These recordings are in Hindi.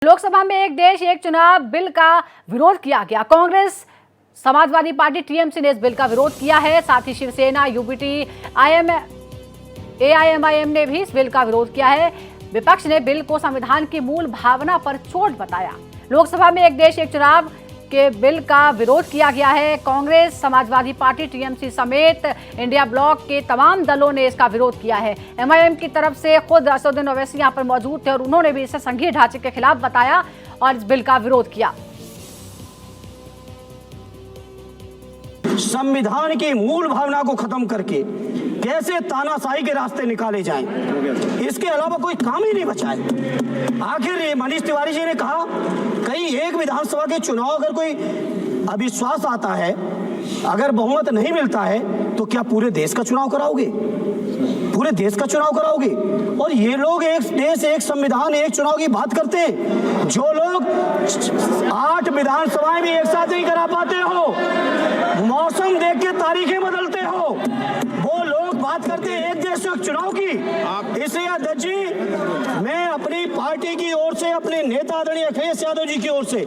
लोकसभा में एक देश एक चुनाव बिल का विरोध किया गया। कांग्रेस, समाजवादी पार्टी, टीएमसी ने इस बिल का विरोध किया है। साथ ही शिवसेना, यूबीटी, एआईएमआईएम ने भी इस बिल का विरोध किया है। विपक्ष ने बिल को संविधान की मूल भावना पर चोट बताया। लोकसभा में एक देश एक चुनाव के बिल का विरोध किया गया है। कांग्रेस, समाजवादी पार्टी, टीएमसी समेत इंडिया ब्लॉक के तमाम दलों ने इसका विरोध किया है। एमआईएम की तरफ से खुद असदुद्दीन ओवैसी यहां पर मौजूद थे और उन्होंने भी इसे संघीय ढांचे के खिलाफ बताया और इस बिल का विरोध किया। संविधान की मूल भावना को खत्म करके कैसे तानाशाही के रास्ते निकाले जाएं, इसके अलावा कोई काम ही नहीं बचा है। आखिर मनीष तिवारी जी ने कहा, कहीं एक विधानसभा के चुनाव अगर कोई अविश्वास आता है, अगर बहुमत नहीं मिलता है, तो क्या पूरे देश का चुनाव कराओगे? पूरे देश का चुनाव कराओगे? और ये लोग एक देश एक संविधान एक चुनाव की बात करते हैं। जो लोग 8 विधानसभाएं भी एक साथ नहीं करा पाते हो, मौसम देख के तारीखें बदलते हो, वो लोग बात करते हैं एक देश एक चुनाव की। इसलिए अध्यक्ष जी, मैं अपनी पार्टी की ओर से, अपने नेता आदरणीय अखिलेश यादव जी की ओर से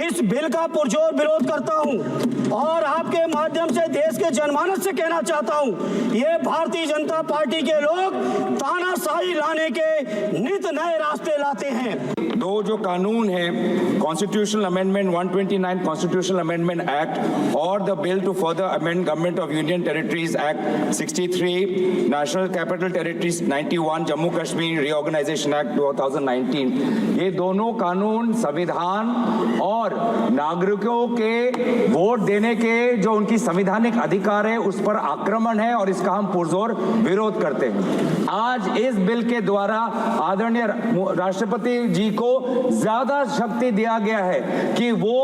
इस बिल का पुरजोर विरोध करता हूं और आपके माध्यम से देश के जनमानस से कहना चाहता हूं, ये भारतीय जनता पार्टी के लोग तानाशाही लाने के नित नए रास्ते लाते हैं। दो जो कानून है, constitutional amendment 129 constitutional amendment act और the bill to further amend government of union territories act 63, national capital territories 91, Jammu Kashmir reorganisation act 2019, ये दोनों कानून संविधान और नागरिकों के वोट देने के जो उनकी संवैधानिक अधिकार है उस पर आक्रमण है और इसका हम पुरजोर विरोध करते हैं। आज इस बिल के द्वारा आदरणीय राष्ट्रपति जी को ज्यादा शक्ति दिया गया है कि वो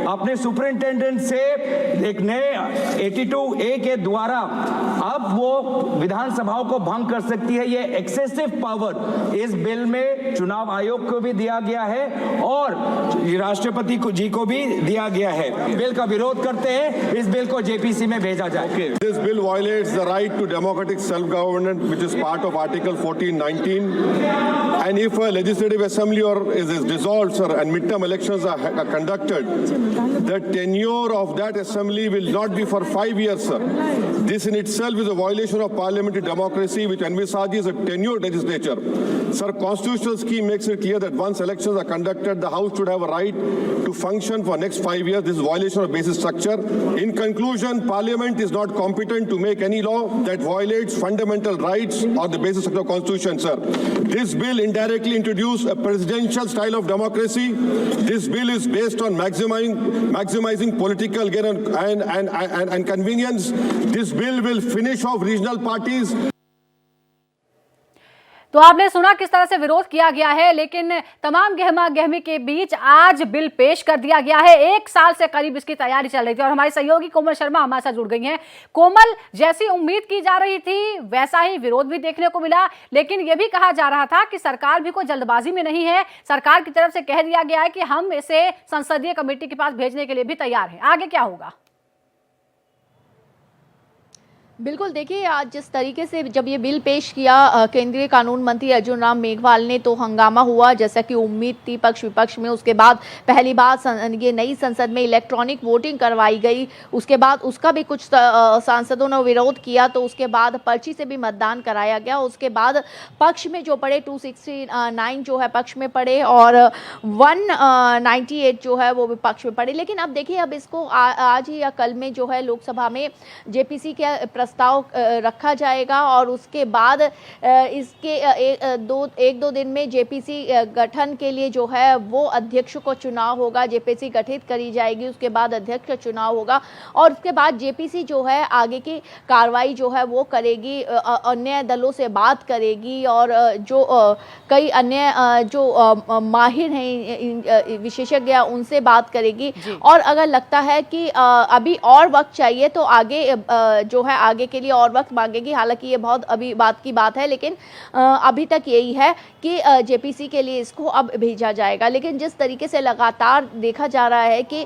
अपने सुपरिंटेंडेंट से एक नए 82A के द्वारा अब वो विधानसभाओं को भंग कर सकती है। ये एक्सेसिव पावर इस बिल में चुनाव आयोग को भी दिया गया है और राष्ट्रपति जी को भी दिया गया है। बिल का विरोध करते हैं, इस बिल को जेपीसी में भेजा जाए। This bill violates the right to democratic self-government, which is part of Article 1419. And if a legislative assembly is dissolved, sir, and midterm elections are conducted, the tenure of that assembly will not be for 5 years, sir. This in itself is a violation of parliamentary democracy, which envisages a tenured legislature. Sir, constitutional scheme makes it clear that once elections are conducted, the House should have a right to function for next 5 years. This is violation of basic structure. In conclusion, Parliament is not competent to make any law that violates fundamental rights or the basic structure of Constitution, sir. This bill indirectly introduced a presidential style of democracy. This bill is based on maximizing political gain and convenience. This bill will finish off regional parties. तो आपने सुना किस तरह से विरोध किया गया है, लेकिन तमाम गहमा गहमी के बीच आज बिल पेश कर दिया गया है। 1 साल से करीब इसकी तैयारी चल रही थी और हमारी सहयोगी कोमल शर्मा हमारे साथ जुड़ गई हैं। कोमल, जैसी उम्मीद की जा रही थी वैसा ही विरोध भी देखने को मिला, लेकिन यह भी कहा जा रहा था कि सरकार भी कोई जल्दबाजी में नहीं है। सरकार की तरफ से कह दिया गया है कि हम इसे संसदीय कमेटी के पास भेजने के लिए भी तैयार हैं। आगे क्या होगा? बिल्कुल, देखिए, आज जिस तरीके से जब ये बिल पेश किया केंद्रीय कानून मंत्री अर्जुन राम मेघवाल ने, तो हंगामा हुआ जैसा कि उम्मीद थी पक्ष विपक्ष में। उसके बाद पहली बार ये नई संसद में इलेक्ट्रॉनिक वोटिंग करवाई गई, उसके बाद उसका भी कुछ सांसदों ने विरोध किया, तो उसके बाद पर्ची से भी मतदान कराया गया। उसके बाद पक्ष में जो पड़े 269 जो है पक्ष में पड़े और 198 जो है वो विपक्ष में पड़े। लेकिन अब देखिए, अब इसको आज ही या कल में जो है लोकसभा में जेपीसी के प्रस्ताव रखा जाएगा और उसके बाद इसके एक दो दिन में जेपीसी गठन के लिए जो है वो अध्यक्ष को चुनाव होगा। जेपीसी गठित करी जाएगी, उसके बाद अध्यक्ष का चुनाव होगा और उसके बाद जेपीसी जो है आगे की कार्रवाई जो है वो करेगी, अन्य दलों से बात करेगी और जो कई अन्य जो माहिर हैं, विशेषज्ञ, उनसे बात करेगी। और अगर लगता है कि अभी और वक्त चाहिए तो आगे जो है आगे आगे के लिए और वक्त मांगेगी। हालांकि ये बहुत अभी बात की बात है, लेकिन अभी तक यही है कि जेपीसी के लिए इसको अब भेजा जाएगा। लेकिन जिस तरीके से लगातार देखा जा रहा है कि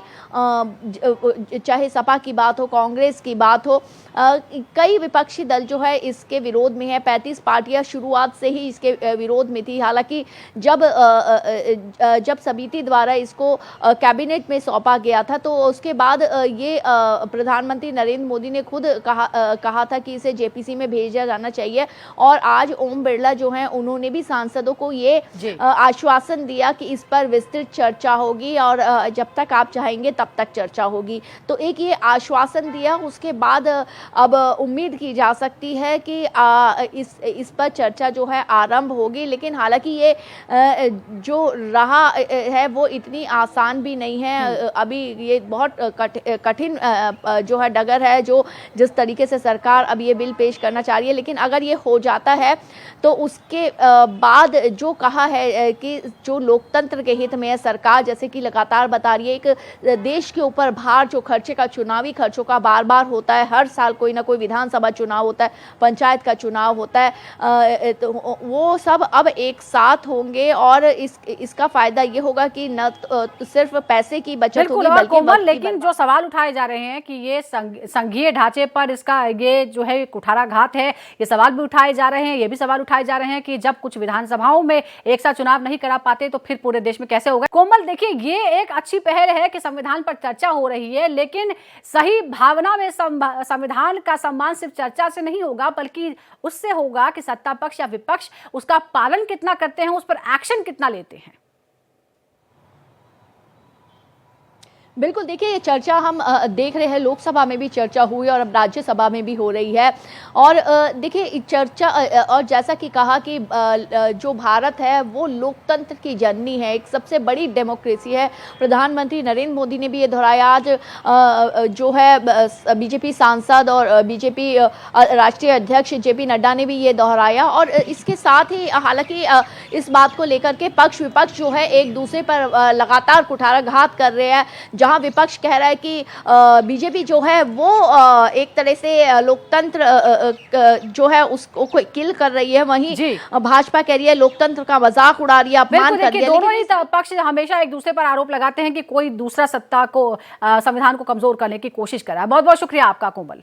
चाहे सपा की बात हो, कांग्रेस की बात हो, कई विपक्षी दल जो है इसके विरोध में है। 35 पार्टियां शुरुआत से ही इसके विरोध में थी। हालांकि जब समिति द्वारा इसको कैबिनेट में सौंपा गया था तो उसके बाद ये प्रधानमंत्री नरेंद्र मोदी ने खुद कहा था कि इसे जेपीसी में भेजा जाना चाहिए। और आज ओम बिरला जो हैं उन्होंने भी सांसदों को ये आश्वासन दिया कि इस पर विस्तृत चर्चा होगी और जब तक आप चाहेंगे तब तक चर्चा होगी। तो एक ये आश्वासन दिया, उसके बाद अब उम्मीद की जा सकती है कि इस पर चर्चा जो है आरंभ होगी। लेकिन हालांकि ये जो रहा है वो इतनी आसान भी नहीं है। अभी ये बहुत कठिन जो है डगर है, जो जिस तरीके से सरकार अब ये बिल पेश करना चाह रही है। लेकिन अगर ये हो जाता है तो उसके बाद जो कहा है कि जो लोकतंत्र के हित में है सरकार, जैसे कि लगातार बता रही है, एक देश के ऊपर भार जो खर्चे का, चुनावी खर्चों का बार बार होता है, हर साल कोई ना कोई विधानसभा चुनाव होता है, पंचायत का चुनाव होता है, तो वो सब अब एक साथ होंगे और इसका फायदा ये होगा कि न तो सिर्फ पैसे की बचत होगी बल्कि कोमल, लेकिन जो सवाल उठाए जा रहे हैं कि ये संघीय ढांचे पर इसका ये जो है कुठाराघात है, ये सवाल भी उठाए जा रहे हैं। ये भी सवाल उठाए जा रहे हैं कि जब कुछ विधानसभाओं में एक साथ चुनाव नहीं करा पाते तो फिर पूरे देश में कैसे होगा। कोमल, देखिए ये एक अच्छी पहल है कि संविधान पर चर्चा हो रही है, लेकिन सही भावना में संविधान का सम्मान सिर्फ चर्चा से नहीं होगा, बल्कि उससे होगा कि सत्ता पक्ष या विपक्ष उसका पालन कितना करते हैं, उस पर एक्शन कितना लेते हैं। बिल्कुल, देखिए ये चर्चा हम देख रहे हैं, लोकसभा में भी चर्चा हुई और अब राज्यसभा में भी हो रही है। और देखिए चर्चा और जैसा कि कहा कि जो भारत है वो लोकतंत्र की जननी है, एक सबसे बड़ी डेमोक्रेसी है। प्रधानमंत्री नरेंद्र मोदी ने भी ये दोहराया। आज जो है बीजेपी सांसद और बीजेपी राष्ट्रीय अध्यक्ष जेपी नड्डा ने भी ये दोहराया। और इसके साथ ही हालांकि इस बात को लेकर के पक्ष विपक्ष जो है एक दूसरे पर लगातार कुठाराघात कर रहे हैं। जहां विपक्ष कह रहा है कि बीजेपी जो है वो एक तरह से लोकतंत्र जो है उसको किल कर रही है, वहीं भाजपा कह रही है लोकतंत्र का मजाक उड़ा रही है, अपमान कर रही है। दोनों ही पक्ष हमेशा एक दूसरे पर आरोप लगाते हैं कि कोई दूसरा सत्ता को, संविधान को कमजोर करने की कोशिश कर रहा है। बहुत बहुत शुक्रिया आपका कोमल।